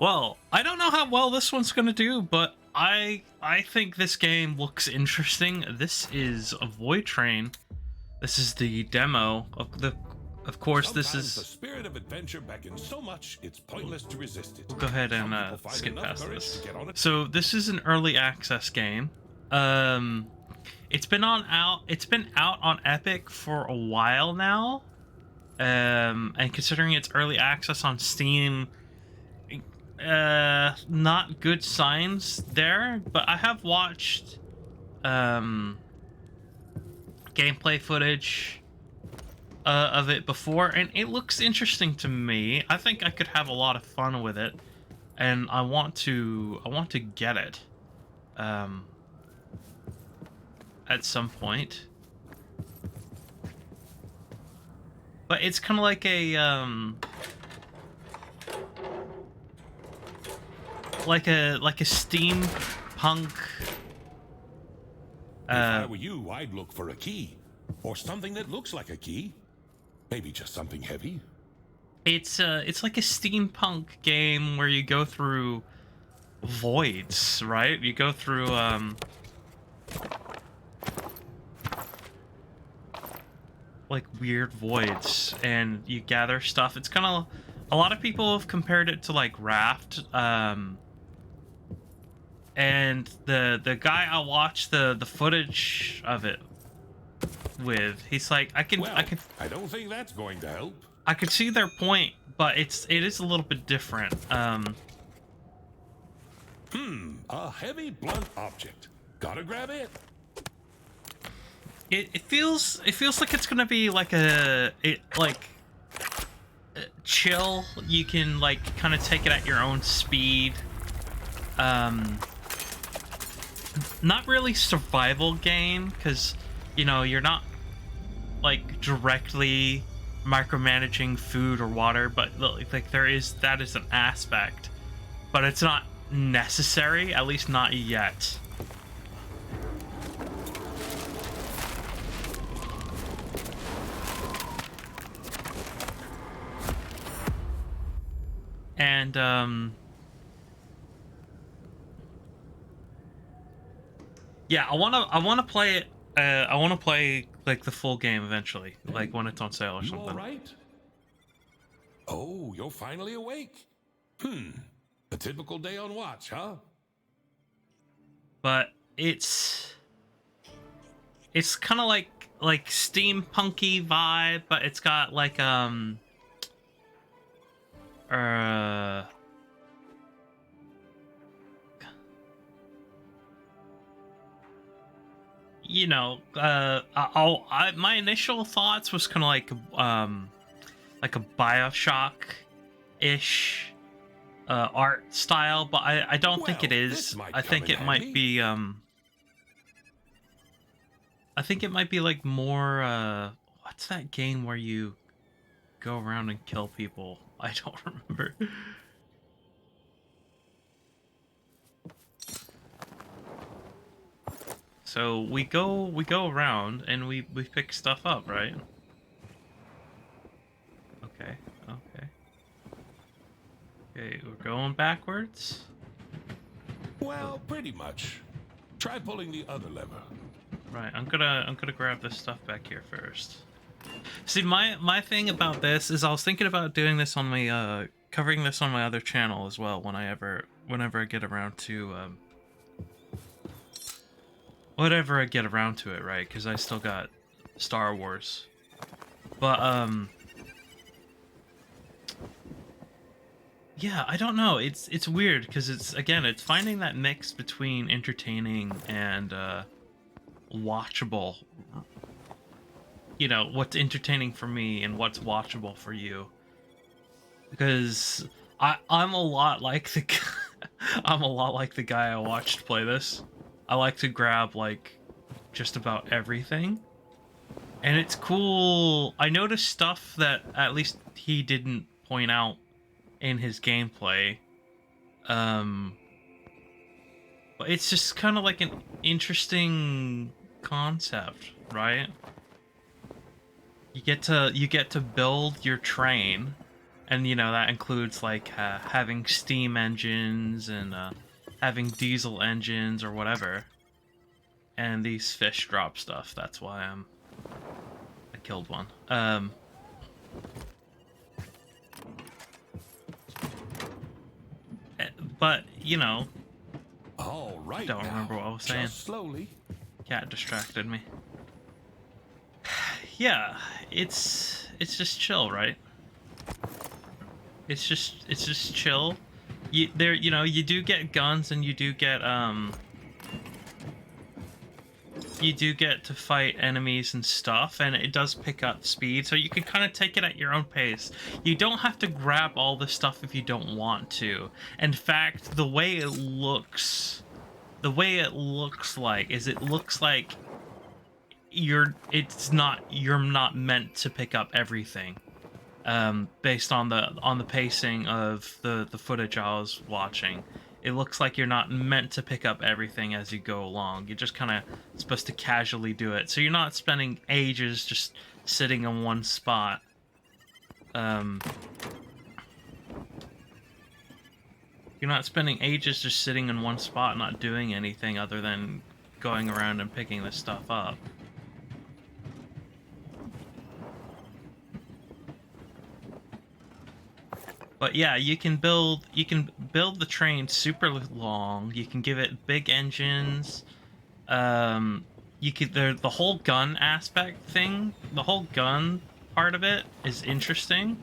Well, I don't know how well this one's gonna do, but I think this game looks interesting. This is a Voidtrain. This is the demo of the. Of course, this Sometimes the is. spirit of adventure beckons so much it's pointless to resist it. We'll go ahead Some and people find skip enough past courage this. to get on it. So this is an early access game. Um, it's been out. It's been out on Epic for a while now. And considering it's early access on Steam, not good signs there. But I have watched gameplay footage of it before, and it looks interesting to me. I think I could have a lot of fun with it, and I want to get it at some point. But it's kind of like a like a steampunk. If I were you, I'd look for a key. Or something that looks like a key. Maybe just something heavy. It's like a steampunk game where you go through voids, right? You go through like weird voids, and you gather stuff. It's kind of, a lot of people have compared it to like Raft. And the guy I watched the footage of it with, he's like, I don't think that's going to help. I could see their point, but it is a little bit different. A heavy blunt object. Gotta grab it. It feels like it's gonna be like chill. You can like kind of take it at your own speed. Not really survival game, because you know you're not like directly micromanaging food or water, but like that is an aspect, but it's not necessary, at least not yet. And yeah, I wanna play it. I wanna play like the full game eventually, like when it's on sale or You something. all right? Oh, you're finally awake. A typical day on watch, huh? But it's kind of like steampunky vibe, but it's got like you know, my initial thoughts was kind of like a BioShock-ish art style, but I don't think it is. I think it might be I think it might be like more what's that game where you go around and kill people? I don't remember. So we go around and we pick stuff up, right? Okay. Okay, we're going backwards. Well, pretty much. Try pulling the other lever. Right, I'm gonna grab this stuff back here first. See, my thing about this is I was thinking about doing this on my covering this on my other channel as well whenever I get around to whatever I get around to it, right? Because I still got Star Wars. But yeah, I don't know. It's weird because it's finding that mix between entertaining and watchable. You know, what's entertaining for me and what's watchable for you. Because I'm a lot like the I'm a lot like the guy I watched play this. I like to grab like just about everything. And it's cool. I noticed stuff that at least he didn't point out in his gameplay. But it's just kind of like an interesting concept, right? You get to build your train, And you know that includes like having steam engines and having diesel engines or whatever. And these fish drop stuff. That's why I killed one. But you know, All right don't remember now, what I was saying. just slowly. Cat distracted me. Yeah, it's just chill, right? It's just chill. You know, you do get guns and you do get to fight enemies and stuff, and it does pick up speed, so you can kind of take it at your own pace. You don't have to grab all the stuff if you don't want to. In fact, the way it looks like is it looks like you're not meant to pick up everything. Based on the pacing of the footage I was watching, it looks like you're not meant to pick up everything as you go along. You're just kind of supposed to casually do it, so you're not spending ages just sitting in one spot. You're not spending ages just sitting in one spot, not doing anything other than going around and picking this stuff up. But yeah, you can build the train super long. You can give it big engines. You could the whole gun aspect thing, the whole gun part of it is interesting.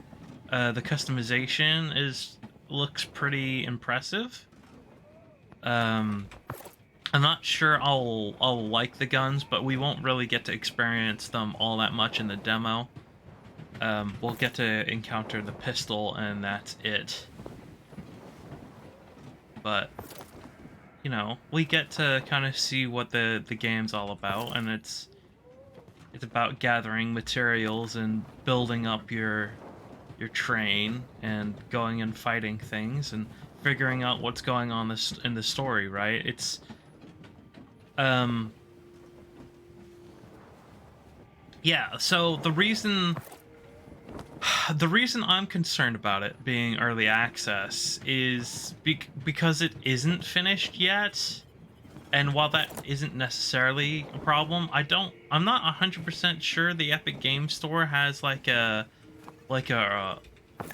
The customization looks pretty impressive. Um, I'm not sure I'll like the guns, but we won't really get to experience them all that much in the demo. We'll get to encounter the pistol, and that's it. But, you know, we get to kind of see what the game's all about, and it's about gathering materials and building up your train and going and fighting things and figuring out what's going on in the story, right? It's yeah, so the reason I'm concerned about it being early access is because it isn't finished yet. And while that isn't necessarily a problem, I'm not 100% sure the Epic Game Store has like a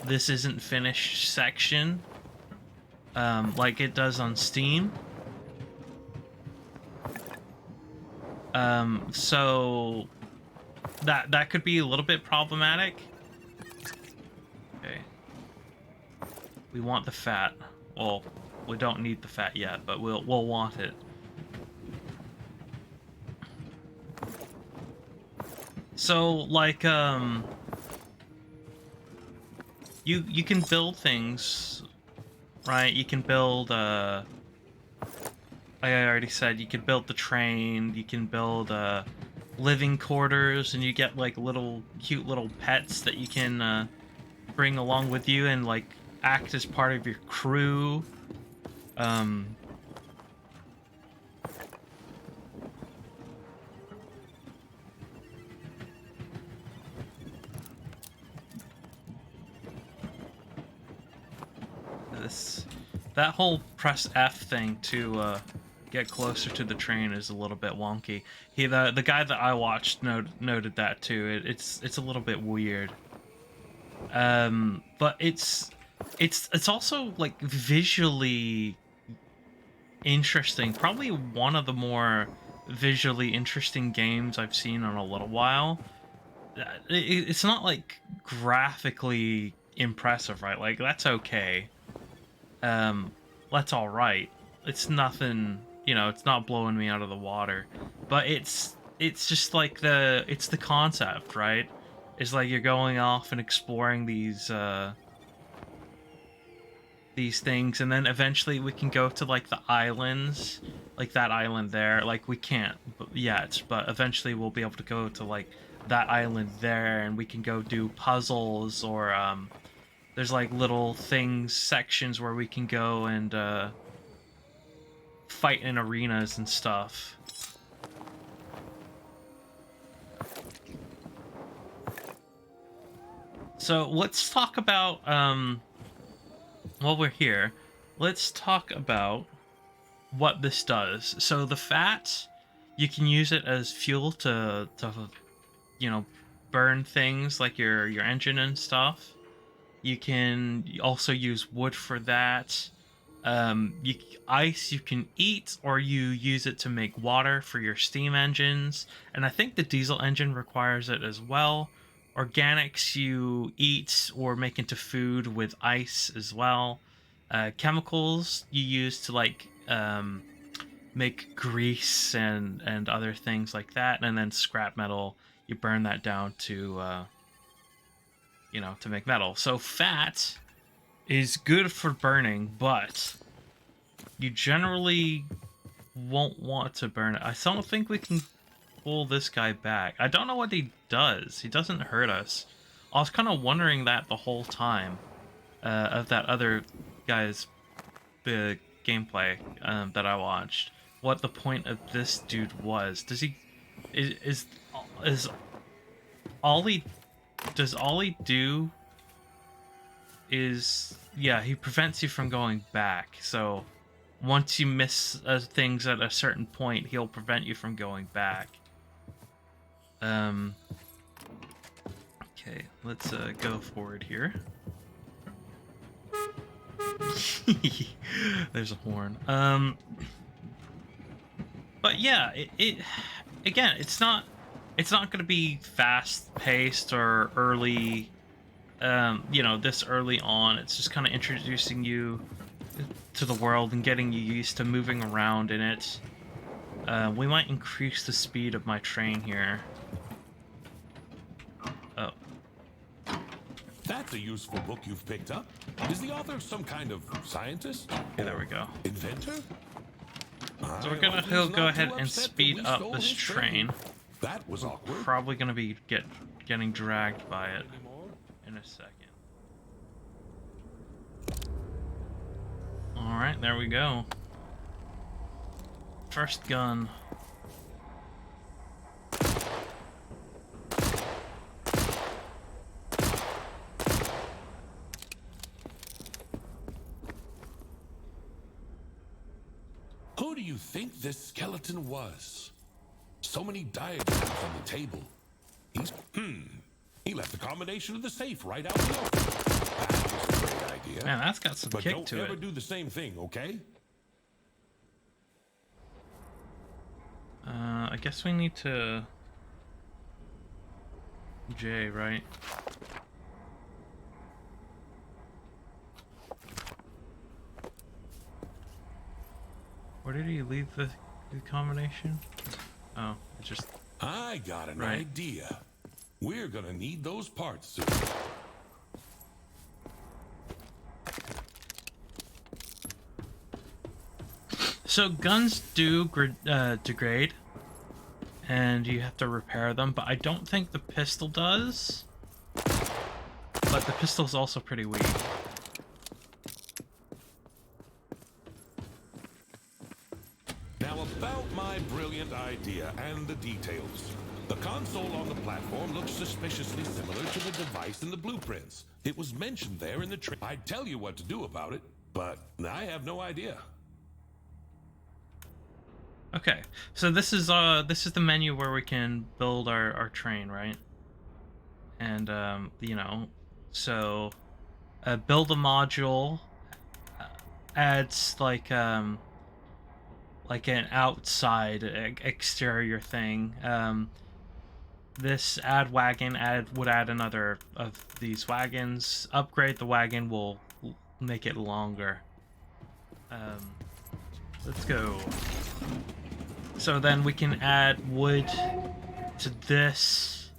this isn't finished section like it does on Steam. So that could be a little bit problematic. Okay. We want the fat. Well, we don't need the fat yet, but we'll want it. So like you can build things, right? You can build like I already said, you can build the train, you can build living quarters, and you get like cute little pets that you can bring along with you and like act as part of your crew. That whole press F thing to get closer to the train is a little bit wonky. The guy that I watched noted that too. It's a little bit weird. But it's also like visually interesting. Probably one of the more visually interesting games I've seen in a little while. It's not like graphically impressive, right? Like that's okay. That's all right. It's nothing, you know, it's not blowing me out of the water. But it's just like it's the concept, right? It's like you're going off and exploring these things, and then eventually we can go to like the islands, like that island there. Like we can't yet, but eventually we'll be able to go to like that island there, and we can go do puzzles, or there's like little things, sections where we can go and fight in arenas and stuff. So let's talk about while we're here, let's talk about what this does. So the fat, you can use it as fuel to you know, burn things like your engine and stuff. You can also use wood for that. You ice you can eat, or you use it to make water for your steam engines, and I think the diesel engine requires it as well. Organics you eat or make into food with ice as well. Chemicals you use to like make grease and other things like that, and then scrap metal you burn that down to to make metal. So fat is good for burning, but you generally won't want to burn it. I don't think we can pull this guy back. I don't know what he does. He doesn't hurt us. I was kind of wondering that the whole time of that other guy's gameplay that I watched. What the point of this dude was? Does he is all he does all he do is, yeah, he prevents you from going back. So once you miss things at a certain point, he'll prevent you from going back. Okay, let's go forward here. There's a horn. But yeah, it again, it's not going to be fast paced or early. This early on. It's just kind of introducing you to the world and getting you used to moving around in it. We might increase the speed of my train here. Oh. That's a useful book you've picked up. Is the author some kind of scientist? Okay, there we go. Inventor? So he'll go ahead and speed up this train. That was awkward. Probably gonna be getting dragged by it in a second. Alright, there we go. First gun. Who do you think this skeleton was? So many diagrams on the table. He left the combination of the safe right out in the open. That was a great idea. Man, that's got some but kick don't to ever it. do the same thing, okay? I guess we need to J, right? Where did he leave the combination? Oh, it just... I got an Right. idea. We're gonna need those parts soon. So guns do degrade, and you have to repair them, but I don't think the pistol does. But the pistol's also pretty weak. Now about my brilliant idea and the details. The console on the platform looks suspiciously similar to the device in the blueprints. It was mentioned there in the I'd tell you what to do about it, but I have no idea. Okay, so this is the menu where we can build our train, right? And so build a module adds like an outside exterior thing. This add wagon would add another of these wagons. Upgrade the wagon will make it longer. Let's go. So then we can add wood to this.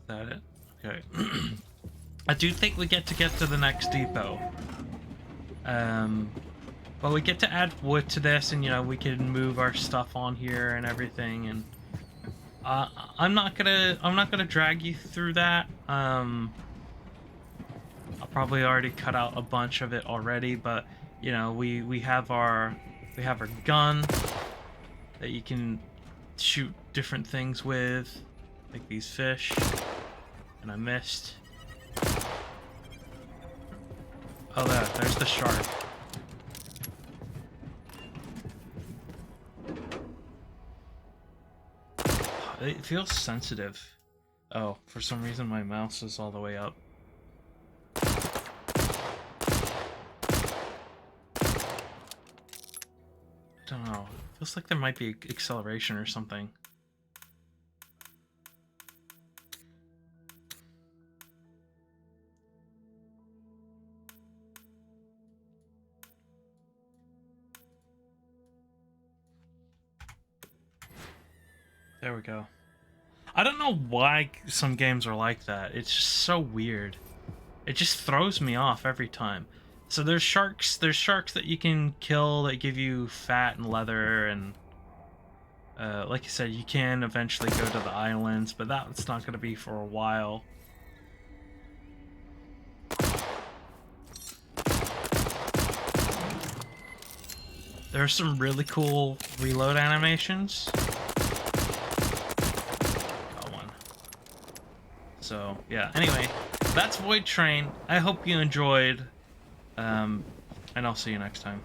Is that it? Okay. I do think we get to the next depot. But we get to add wood to this, and we can move our stuff on here and everything. And I'm not gonna drag you through that. I'll probably already cut out a bunch of it already, but we have our gun that you can shoot different things with. Like these fish. And I missed. Oh, there's the shark. It feels sensitive. Oh, for some reason my mouse is all the way up. I don't know. It feels like there might be acceleration or something. There we go. I don't know why some games are like that. It's just so weird. It just throws me off every time. So there's sharks that you can kill that give you fat and leather, and like I said, you can eventually go to the islands, but that's not going to be for a while. There are some really cool reload animations. So, yeah, anyway, that's Voidtrain. I hope you enjoyed, and I'll see you next time.